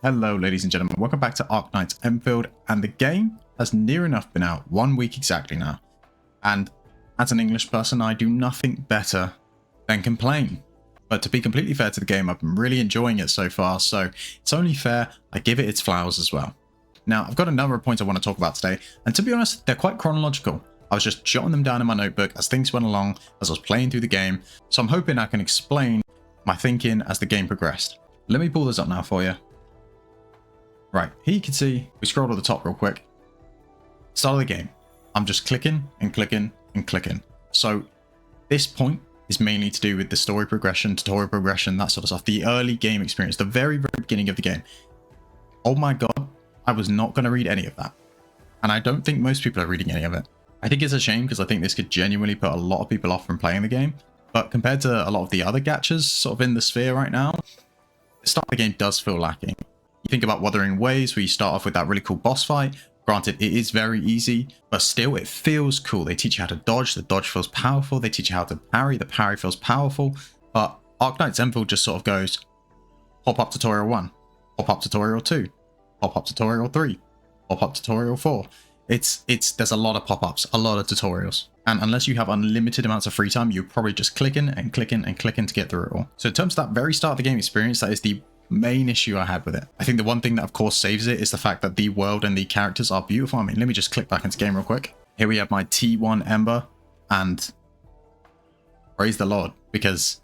Hello ladies and gentlemen, welcome back to Arknights Endfield, and the game has near enough been out 1 week exactly now, and as an English person I do nothing better than complain. But to be completely fair to the game, I've been really enjoying it so far, so it's only fair I give it its flowers as well. Now I've got a number of points I want to talk about today, and to be honest they're quite chronological. I was just jotting them down in my notebook as things went along as I was playing through the game, so I'm hoping I can explain my thinking as the game progressed. Let me pull this up now for you. Right, here you can see, we scroll to the top real quick. Start of the game. I'm just clicking and clicking and clicking. So this point is mainly to do with the story progression, tutorial progression, that sort of stuff. The early game experience, the very, very beginning of the game. Oh my god, I was not going to read any of that. And I don't think most people are reading any of it. I think it's a shame because I think this could genuinely put a lot of people off from playing the game. But compared to a lot of the other gachas sort of in the sphere right now, the start of the game does feel lacking. You think about Wuthering Waves, where you start off with that really cool boss fight. Granted, it is very easy, but still it feels cool. They teach you how to dodge, the dodge feels powerful. They teach you how to parry, the parry feels powerful. But Arknights Endfield just sort of goes, pop up tutorial 1, pop up tutorial 2, pop up tutorial 3, pop up tutorial 4. There's a lot of pop-ups, a lot of tutorials. And unless you have unlimited amounts of free time, you're probably just clicking and clicking and clicking to get through it all. So in terms of that very start of the game experience, that is the main issue I had with it. I think the one thing that of course saves it is the fact that the world and the characters are beautiful. I mean, let me just click back into game real quick. Here we have my T1 Ember, and praise the Lord, because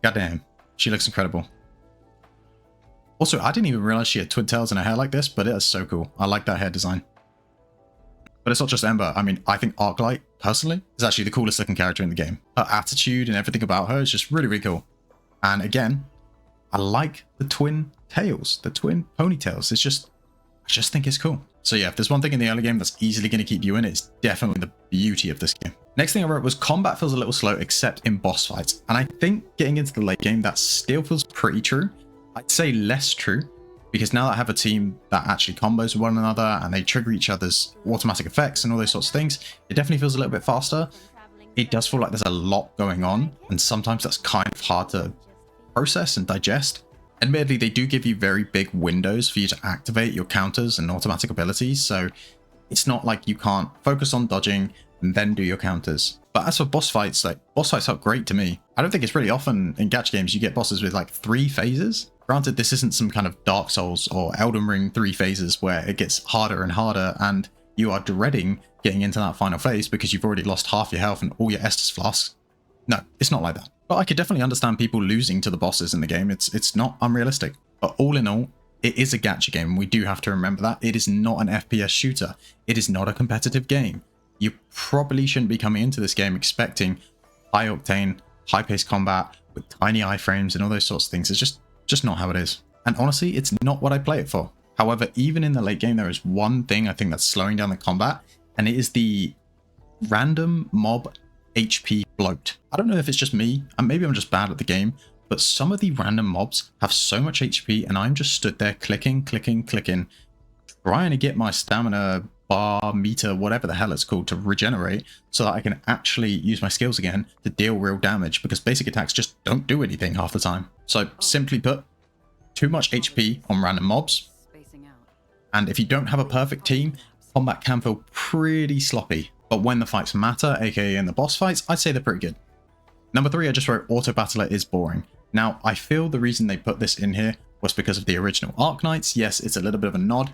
goddamn, she looks incredible. Also, I didn't even realize she had twin tails in her hair like this, but it is so cool. I like that hair design. But it's not just Ember. I mean, I think Arknight, personally, is actually the coolest looking character in the game. Her attitude and everything about her is just really, really cool. And again, I like the twin tails, the twin ponytails. I just think it's cool. So yeah, if there's one thing in the early game that's easily going to keep you in, it's definitely the beauty of this game. Next thing I wrote was combat feels a little slow, except in boss fights. And I think getting into the late game, that still feels pretty true. I'd say less true, because now that I have a team that actually combos with one another and they trigger each other's automatic effects and all those sorts of things, it definitely feels a little bit faster. It does feel like there's a lot going on, and sometimes that's kind of hard to process and digest. Admittedly, they do give you very big windows for you to activate your counters and automatic abilities, so it's not like you can't focus on dodging and then do your counters. But as for boss fights, like, boss fights felt great to me. I don't think it's really often in gacha games you get bosses with like 3 phases. Granted, this isn't some kind of Dark Souls or Elden Ring 3 phases where it gets harder and harder and you are dreading getting into that final phase because you've already lost half your health and all your Estus flasks. No, it's not like that. But I could definitely understand people losing to the bosses in the game. It's not unrealistic. But all in all, it is a gacha game, and we do have to remember that. It is not an FPS shooter. It is not a competitive game. You probably shouldn't be coming into this game expecting high-octane, high-paced combat with tiny iframes and all those sorts of things. It's just not how it is. And honestly, it's not what I play it for. However, even in the late game, there is one thing I think that's slowing down the combat, and it is the random mob HP bloat. I don't know if it's just me, and maybe I'm just bad at the game, but some of the random mobs have so much HP and I'm just stood there clicking, trying to get my stamina bar, meter, whatever the hell it's called, to regenerate so that I can actually use my skills again to deal real damage, because basic attacks just don't do anything half the time. So simply put, too much HP on random mobs, and if you don't have a perfect team, combat can feel pretty sloppy. But when the fights matter, aka in the boss fights, I'd say they're pretty good. Number 3, I just wrote auto battler is boring. Now, I feel the reason they put this in here was because of the original Arknights. Yes, it's a little bit of a nod.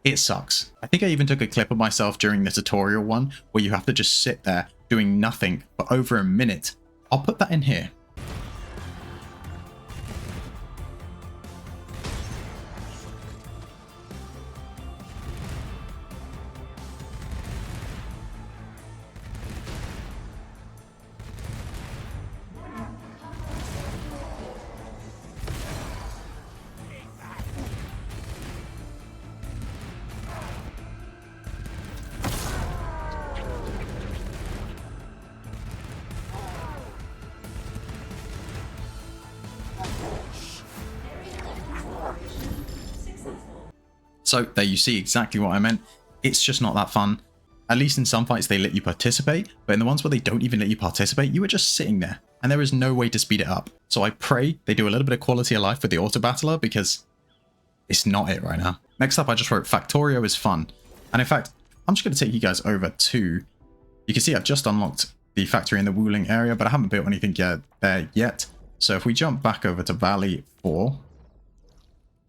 It sucks. I think I even took a clip of myself during the tutorial one where you have to just sit there doing nothing for over a minute. I'll put that in here. So there you see exactly what I meant. It's just not that fun. At least in some fights they let you participate, but in the ones where they don't even let you participate, you are just sitting there and there is no way to speed it up. So I pray they do a little bit of quality of life with the auto battler, because it's not it right now. Next up, I just wrote Factorio is fun. And in fact, I'm just going to take you guys over to, you can see I've just unlocked the factory in the Wuling area, but I haven't built anything there yet. So if we jump back over to Valley 4,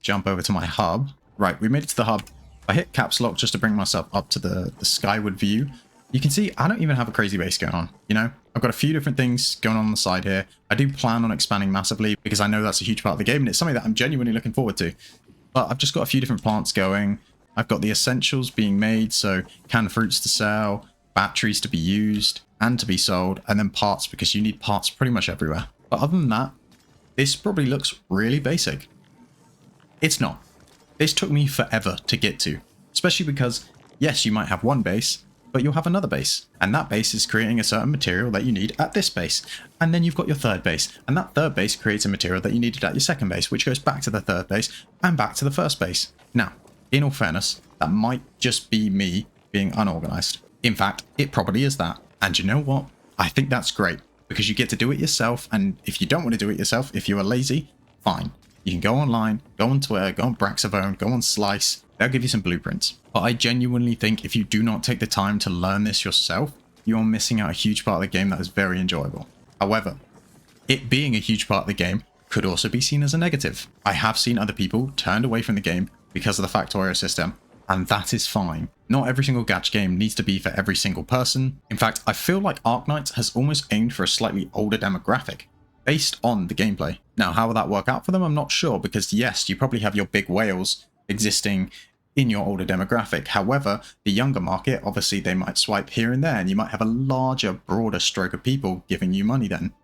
jump over to my hub. Right, we made it to the hub. I hit caps lock just to bring myself up to the skyward view. You can see I don't even have a crazy base going on, you know? I've got a few different things going on the side here. I do plan on expanding massively because I know that's a huge part of the game and it's something that I'm genuinely looking forward to. But I've just got a few different plants going. I've got the essentials being made, so canned fruits to sell, batteries to be used and to be sold, and then parts because you need parts pretty much everywhere. But other than that, this probably looks really basic. It's not. This took me forever to get to, especially because, yes, you might have one base, but you'll have another base, and that base is creating a certain material that you need at this base, and then you've got your third base, and that third base creates a material that you needed at your second base, which goes back to the third base and back to the first base. Now, in all fairness, that might just be me being unorganized. In fact, it probably is that, and you know what? I think that's great, because you get to do it yourself, and if you don't want to do it yourself, if you are lazy, fine. You can go online, go on Twitter, go on Braxavone, go on Slice. They'll give you some blueprints. But I genuinely think if you do not take the time to learn this yourself, you are missing out a huge part of the game that is very enjoyable. However, it being a huge part of the game could also be seen as a negative. I have seen other people turned away from the game because of the Factorio system, and that is fine. Not every single gacha game needs to be for every single person. In fact, I feel like Arknights has almost aimed for a slightly older demographic, based on the gameplay. Now, how will that work out for them? I'm not sure, because yes, you probably have your big whales existing in your older demographic. However, the younger market, obviously they might swipe here and there, and you might have a larger, broader stroke of people giving you money then.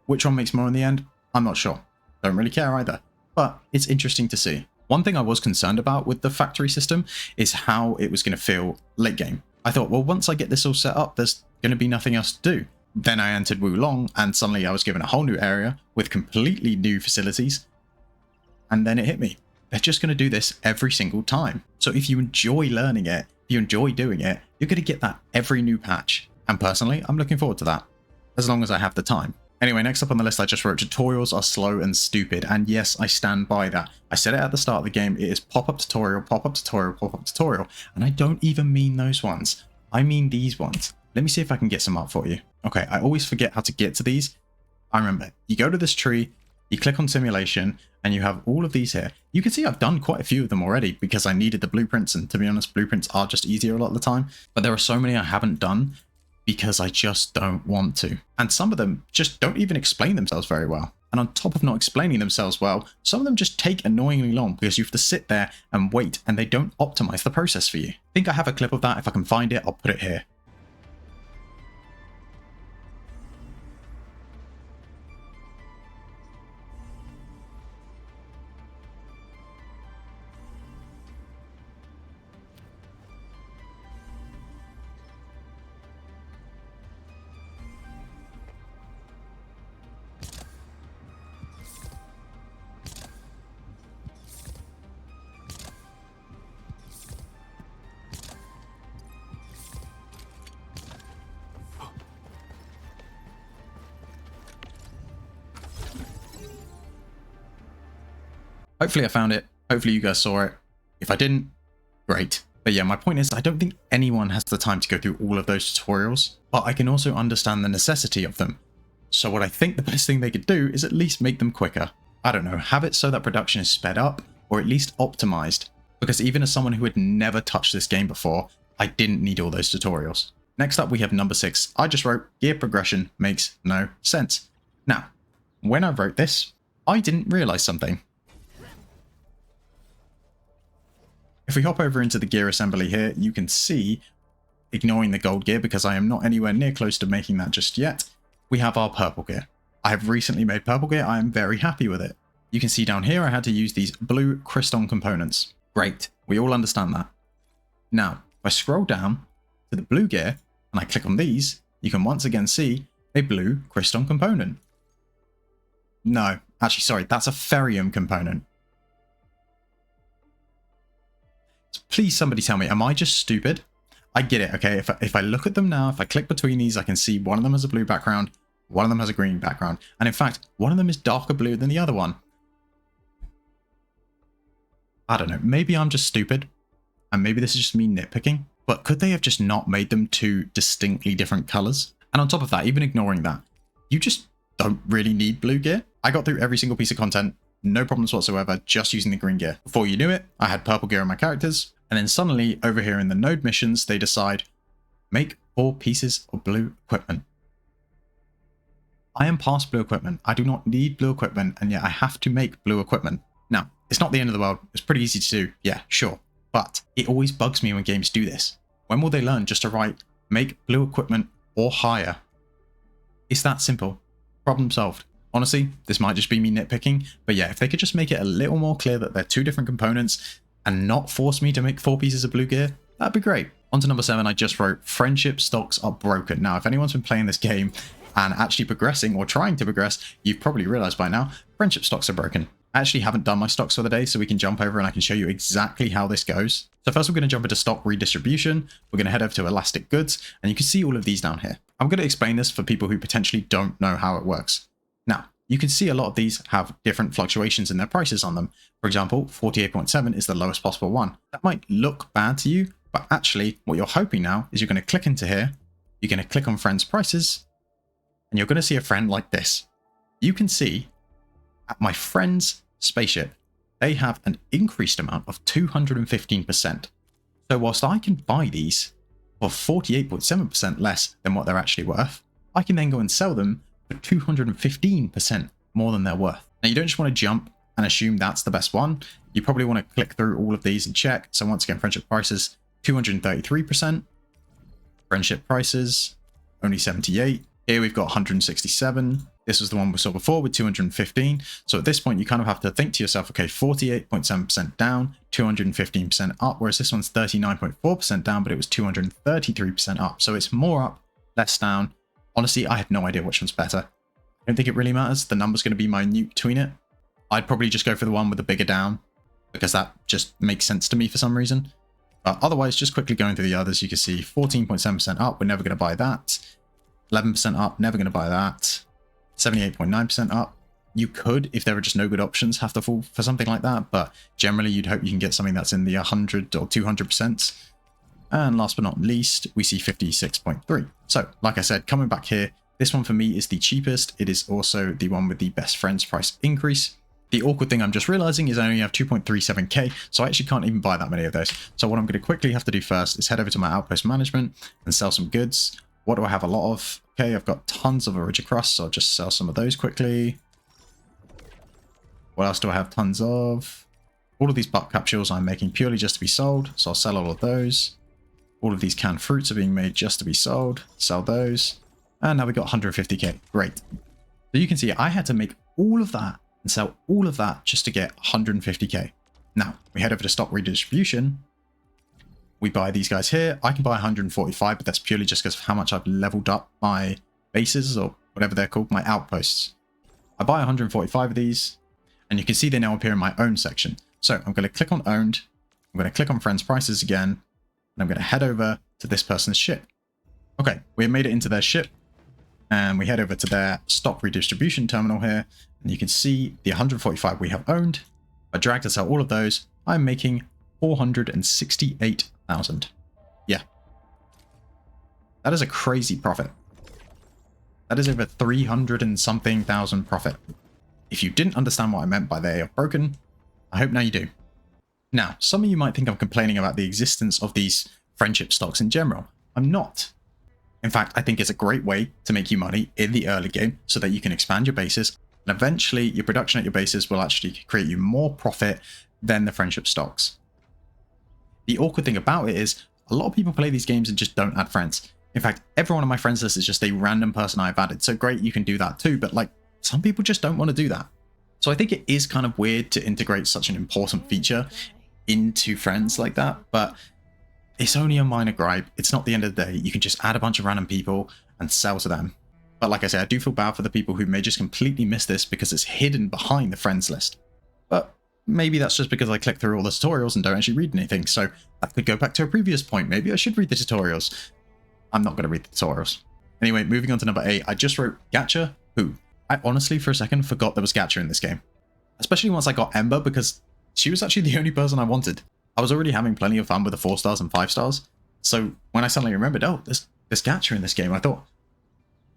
Which one makes more in the end? I'm not sure. Don't really care either. But it's interesting to see. One thing I was concerned about with the factory system is how it was going to feel late game. I thought, well, once I get this all set up, there's going to be nothing else to do. Then I entered Wulong, and suddenly I was given a whole new area with completely new facilities. And then it hit me. They're just going to do this every single time. So if you enjoy learning it, if you enjoy doing it, you're going to get that every new patch. And personally, I'm looking forward to that, as long as I have the time. Anyway, next up on the list, I just wrote tutorials are slow and stupid. And yes, I stand by that. I said it at the start of the game. It is pop-up tutorial, pop-up tutorial, pop-up tutorial. And I don't even mean those ones. I mean these ones. Let me see if I can get some up for you. Okay, I always forget how to get to these. I remember, you go to this tree, you click on simulation, and you have all of these here. You can see I've done quite a few of them already because I needed the blueprints, and to be honest, blueprints are just easier a lot of the time. But there are so many I haven't done because I just don't want to. And some of them just don't even explain themselves very well. And on top of not explaining themselves well, some of them just take annoyingly long because you have to sit there and wait, and they don't optimize the process for you. I think I have a clip of that. If I can find it, I'll put it here. Hopefully I found it. Hopefully you guys saw it. If I didn't, great. But yeah, my point is I don't think anyone has the time to go through all of those tutorials, but I can also understand the necessity of them. So what I think the best thing they could do is at least make them quicker. I don't know, have it so that production is sped up or at least optimized. Because even as someone who had never touched this game before, I didn't need all those tutorials. Next up we have number 6. I just wrote gear progression makes no sense. Now, when I wrote this, I didn't realize something. If we hop over into the gear assembly here, you can see, ignoring the gold gear because I am not anywhere near close to making that just yet, we have our purple gear. I have recently made purple gear. I am very happy with it. You can see down here I had to use these blue crystal components. Great, we all understand that. Now, if I scroll down to the blue gear and I click on these, you can once again see a blue crystal component. No, actually, sorry, that's a ferrium component. Please somebody tell me, am I just stupid? I get it, okay? If I look at them now, if I click between these, I can see one of them has a blue background, one of them has a green background, and in fact, one of them is darker blue than the other one. I don't know, maybe I'm just stupid, and maybe this is just me nitpicking, but could they have just not made them two distinctly different colors? And on top of that, even ignoring that, you just don't really need blue gear. I got through every single piece of content, no problems whatsoever, just using the green gear. Before you knew it, I had purple gear on my characters, and then suddenly over here in the node missions, they decide, make 4 pieces of blue equipment. I am past blue equipment. I do not need blue equipment, and yet I have to make blue equipment. Now, it's not the end of the world. It's pretty easy to do. Yeah, sure. But it always bugs me when games do this. When will they learn just to write, make blue equipment or higher? It's that simple. Problem solved. Honestly, this might just be me nitpicking, but yeah, if they could just make it a little more clear that they're 2 different components and not force me to make 4 pieces of blue gear, that'd be great. On to number 7, I just wrote, friendship stocks are broken. Now, if anyone's been playing this game and actually progressing or trying to progress, you've probably realized by now, friendship stocks are broken. I actually haven't done my stocks for the day, so we can jump over and I can show you exactly how this goes. So first we're going to jump into stock redistribution. We're going to head over to elastic goods, and you can see all of these down here. I'm going to explain this for people who potentially don't know how it works. Now, you can see a lot of these have different fluctuations in their prices on them. For example, 48.7 is the lowest possible one. That might look bad to you, but actually what you're hoping now is you're going to click into here, you're going to click on friends prices, and you're going to see a friend like this. You can see at my friend's spaceship, they have an increased amount of 215%. So whilst I can buy these for 48.7% less than what they're actually worth, I can then go and sell them for 215% more than they're worth. Now you don't just want to jump and assume that's the best one. You probably want to click through all of these and check. So once again, friendship prices, 233%. Friendship prices, only 78. Here we've got 167. This was the one we saw before with 215. So at this point, you kind of have to think to yourself, okay, 48.7% down, 215% up, whereas this one's 39.4% down, but it was 233% up. So it's more up, less down. Honestly, I have no idea which one's better. I don't think it really matters. The number's going to be minute between it. I'd probably just go for the one with the bigger down because that just makes sense to me for some reason. But otherwise, just quickly going through the others, you can see 14.7% up. We're never going to buy that. 11% up, never going to buy that. 78.9% up. You could, if there were just no good options, have to fall for something like that, but generally you'd hope you can get something that's in the 100 or 200%. And last but not least, we see 56.3. So, like I said, coming back here, this one for me is the cheapest. It is also the one with the best friends price increase. The awkward thing I'm just realizing is I only have 2.37k, so I actually can't even buy that many of those. So what I'm going to quickly have to do first is head over to my outpost management and sell some goods. What do I have a lot of? Okay, I've got tons of Origin Crust, so I'll just sell some of those quickly. What else do I have tons of? All of these butt capsules I'm making purely just to be sold, so I'll sell all of those. All of these canned fruits are being made just to be sold, sell those. And now we've got 150k, great. So you can see I had to make all of that and sell all of that just to get 150k. Now, we head over to stock redistribution. We buy these guys here. I can buy 145, but that's purely just because of how much I've leveled up my bases, or whatever they're called, my outposts. I buy 145 of these, and you can see they now appear in my own section. So I'm going to click on owned. I'm going to click on friends prices again, and I'm going to head over to this person's ship. Okay, we have made it into their ship, and we head over to their stock redistribution terminal here, and you can see the 145 we have owned. I drag to sell all of those. I'm making 468,000. Yeah. That is a crazy profit. That is over 300 and something thousand profit. If you didn't understand what I meant by they are broken, I hope now you do. Now, some of you might think I'm complaining about the existence of these friendship stocks in general. I'm not. In fact, I think it's a great way to make you money in the early game so that you can expand your bases, and eventually your production at your bases will actually create you more profit than the friendship stocks. The awkward thing about it is a lot of people play these games and just don't add friends. In fact, everyone on my friends list is just a random person I've added. So great, you can do that too, but like some people just don't want to do that. So I think it is kind of weird to integrate such an important feature into friends like that, but it's only a minor gripe. It's not the end of the day. You can just add a bunch of random people and sell to them. But like I said, I do feel bad for the people who may just completely miss this because it's hidden behind the friends list. But maybe that's just because I click through all the tutorials and don't actually read anything. So that could go back to a previous point. Maybe I should read the tutorials. I'm not going to read the tutorials. Anyway, moving on to number 8, I just wrote Gacha Who. I honestly, for a second, forgot there was Gacha in this game. Especially once I got Ember, because She was actually the only person I wanted. I was already having plenty of fun with the 4 stars and 5 stars. So when I suddenly remembered, oh, there's gacha in this game, I thought,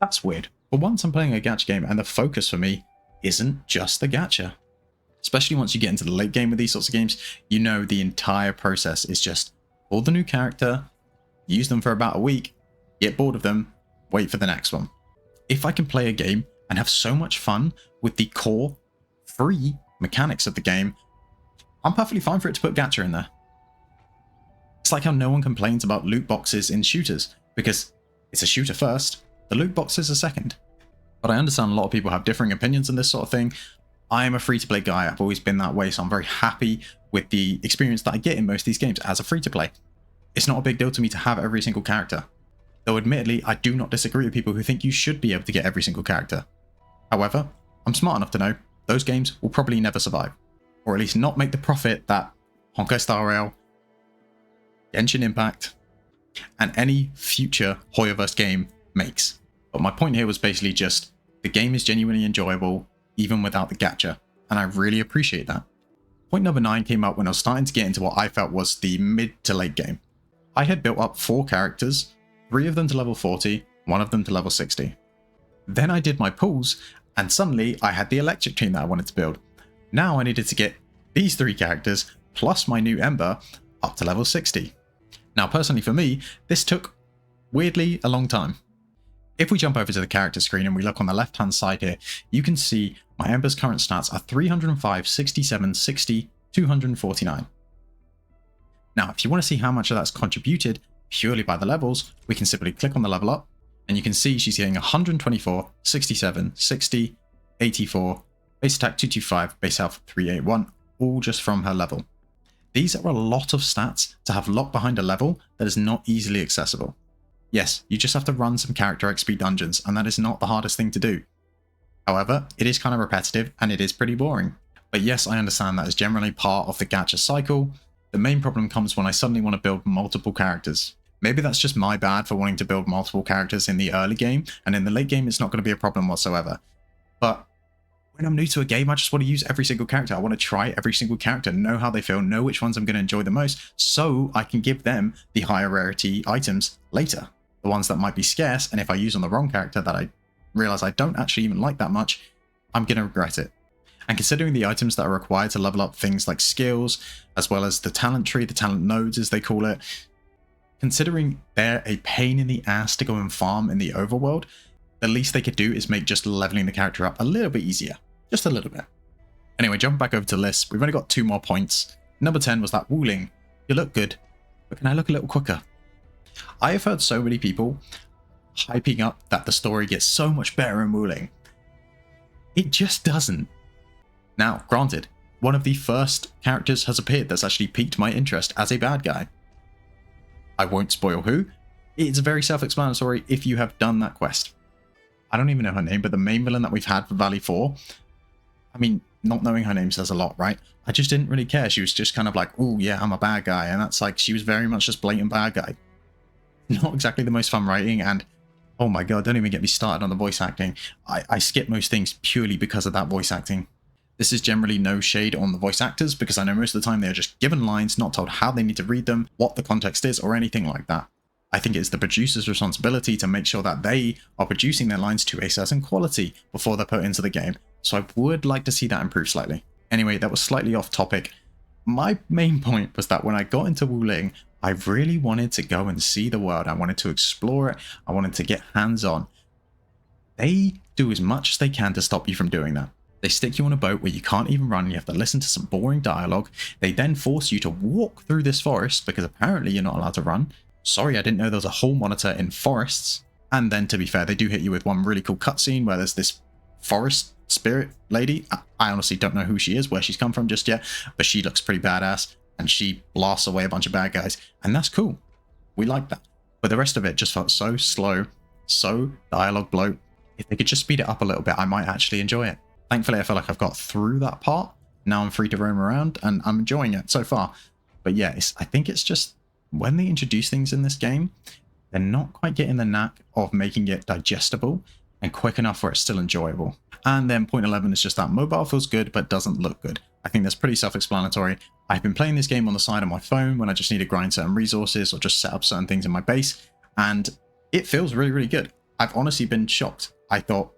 that's weird. For once I'm playing a gacha game and the focus for me isn't just the gacha. Especially once you get into the late game with these sorts of games, you know the entire process is just pull the new character, use them for about a week, get bored of them, wait for the next one. If I can play a game and have so much fun with the core, free mechanics of the game, I'm perfectly fine for it to put gacha in there. It's like how no one complains about loot boxes in shooters, because it's a shooter first, the loot boxes are second. But I understand a lot of people have differing opinions on this sort of thing. I am a free-to-play guy, I've always been that way, so I'm very happy with the experience that I get in most of these games as a free-to-play. It's not a big deal to me to have every single character. Though admittedly, I do not disagree with people who think you should be able to get every single character. However, I'm smart enough to know those games will probably never survive. Or at least not make the profit that Honkai Star Rail, Genshin Impact, and any future Hoyoverse game makes. But my point here was basically just, the game is genuinely enjoyable, even without the gacha, and I really appreciate that. Point number 9 came up when I was starting to get into what I felt was the mid to late game. I had built up 4 characters, 3 of them to level 40, 1 of them to level 60. Then I did my pulls, and suddenly I had the electric team that I wanted to build. Now I needed to get these 3 characters, plus my new Ember, up to level 60. Now personally for me, this took, weirdly, a long time. If we jump over to the character screen and we look on the left hand side here, you can see my Ember's current stats are 305, 67, 60, 249. Now if you want to see how much of that's contributed purely by the levels, we can simply click on the level up, and you can see she's getting 124, 67, 60, 84, base attack 225, base health 381, all just from her level. These are a lot of stats to have locked behind a level that is not easily accessible. Yes, you just have to run some character XP dungeons, and that is not the hardest thing to do. However, it is kind of repetitive and it is pretty boring. But yes, I understand that is generally part of the gacha cycle. The main problem comes when I suddenly want to build multiple characters. Maybe that's just my bad for wanting to build multiple characters in the early game, and in the late game it's not going to be a problem whatsoever. But when I'm new to a game, I just want to use every single character. I want to try every single character, know how they feel, know which ones I'm going to enjoy the most, so I can give them the higher rarity items later. The ones that might be scarce, and if I use on the wrong character that I realize I don't actually even like that much, I'm going to regret it. And considering the items that are required to level up things like skills, as well as the talent tree, the talent nodes as they call it, considering they're a pain in the ass to go and farm in the overworld, the least they could do is make just leveling the character up a little bit easier. Just a little bit. Anyway, jumping back over to the list, we've only got 2 more points. Number 10 was that Wuling. You look good, but can I look a little quicker? I have heard so many people hyping up that the story gets so much better in Wuling. It just doesn't. Now, granted, one of the first characters has appeared that's actually piqued my interest as a bad guy. I won't spoil who. It's very self-explanatory if you have done that quest. I don't even know her name, but the main villain that we've had for Valley 4, I mean, not knowing her name says a lot, right? I just didn't really care. She was just kind of like, oh yeah, I'm a bad guy. And that's like, she was very much just blatant bad guy. Not exactly the most fun writing, and oh my god, don't even get me started on the voice acting. I skip most things purely because of that voice acting. This is generally no shade on the voice actors, because I know most of the time they are just given lines, not told how they need to read them, what the context is, or anything like that. I think it's the producer's responsibility to make sure that they are producing their lines to a certain quality before they're put into the game, so I would like to see that improve slightly. Anyway, that was slightly off topic. My main point was that when I got into Wuling, I really wanted to go and see the world. I wanted to explore it. I wanted to get hands-on. They do as much as they can to stop you from doing that. They stick you on a boat where you can't even run. You have to listen to some boring dialogue. They then force you to walk through this forest because apparently you're not allowed to run. Sorry, I didn't know there was a hall monitor in forests. And then, to be fair, they do hit you with one really cool cutscene where there's this forest spirit lady. I honestly don't know who she is, where she's come from just yet, but she looks pretty badass. And she blasts away a bunch of bad guys, and that's cool. We like that. But the rest of it just felt so slow, so dialogue bloat. If they could just speed it up a little bit, I might actually enjoy it. Thankfully, I feel like I've got through that part. Now I'm free to roam around, and I'm enjoying it so far. But yeah, I think it's just when they introduce things in this game, they're not quite getting the knack of making it digestible and quick enough where it's still enjoyable. And then point 11 is just that mobile feels good, but doesn't look good. I think that's pretty self-explanatory. I've been playing this game on the side of my phone when I just need to grind certain resources or just set up certain things in my base, and it feels really, really good. I've honestly been shocked. I thought,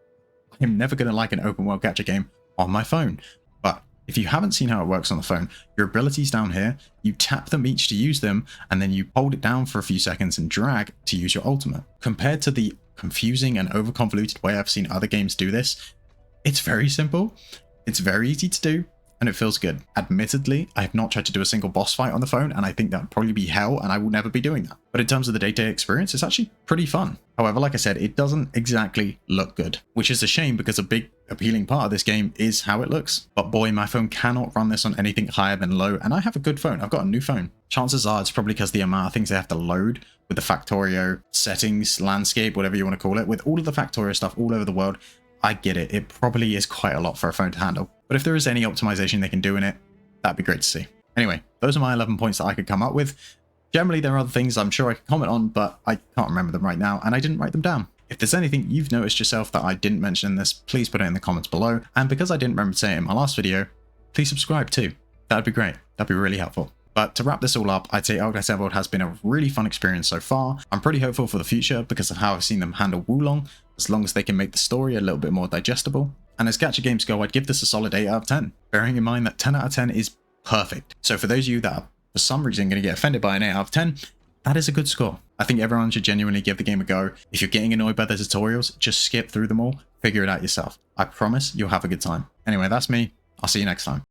I'm never going to like an open world gacha game on my phone. But if you haven't seen how it works on the phone, your abilities down here, you tap them each to use them, and then you hold it down for a few seconds and drag to use your ultimate. Compared to the confusing and over-convoluted way I've seen other games do this, it's very simple, it's very easy to do, and it feels good. Admittedly, I have not tried to do a single boss fight on the phone, and I think that would probably be hell, and I will never be doing that. But in terms of the day-to-day experience, it's actually pretty fun. However, like I said, it doesn't exactly look good, which is a shame because a big appealing part of this game is how it looks. But boy, my phone cannot run this on anything higher than low, and I have a good phone. I've got a new phone. Chances are it's probably because the amount of things they have to load with the Factorio settings, landscape, whatever you want to call it, with all of the Factorio stuff all over the world. I get it. It probably is quite a lot for a phone to handle. But if there is any optimization they can do in it, that'd be great to see. Anyway, those are my 11 points that I could come up with. Generally, there are other things I'm sure I could comment on, but I can't remember them right now, and I didn't write them down. If there's anything you've noticed yourself that I didn't mention in this, please put it in the comments below. And because I didn't remember to say it in my last video, please subscribe too. That'd be great. That'd be really helpful. But to wrap this all up, I'd say Arknights Endfield has been a really fun experience so far. I'm pretty hopeful for the future because of how I've seen them handle Wulong, as long as they can make the story a little bit more digestible. And as gacha games go, I'd give this a solid 8 out of 10, bearing in mind that 10 out of 10 is perfect. So for those of you that are for some reason going to get offended by an 8 out of 10, that is a good score. I think everyone should genuinely give the game a go. If you're getting annoyed by the tutorials, just skip through them all, figure it out yourself. I promise you'll have a good time. Anyway, that's me. I'll see you next time.